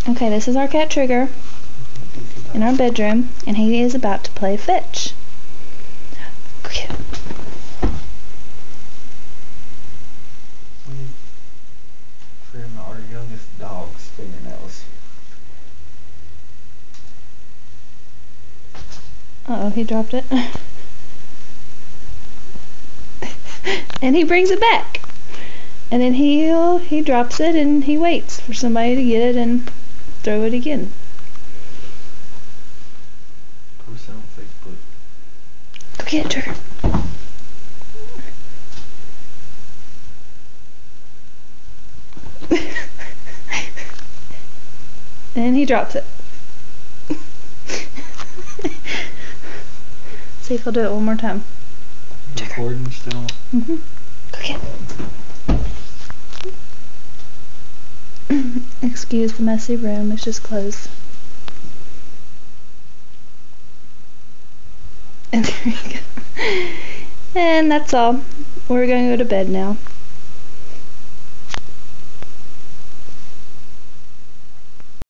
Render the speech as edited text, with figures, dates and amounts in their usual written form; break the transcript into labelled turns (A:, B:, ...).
A: Okay, this is our cat Trigger in our bedroom, and he is about to play fetch. Go get him.
B: We need to trim our youngest dog's fingernails.
A: Uh-oh, he dropped it. And he brings it back. And then he drops it and he waits for somebody to get it and throw it again.
B: Post it on Facebook.
A: Go get it, Trigger. And he drops it. See if he'll do it one more time.
B: Recording still?
A: Mm-hmm. Go get it. Excuse the messy room, it's just clothes. And there you go. And that's all. We're going to go to bed now.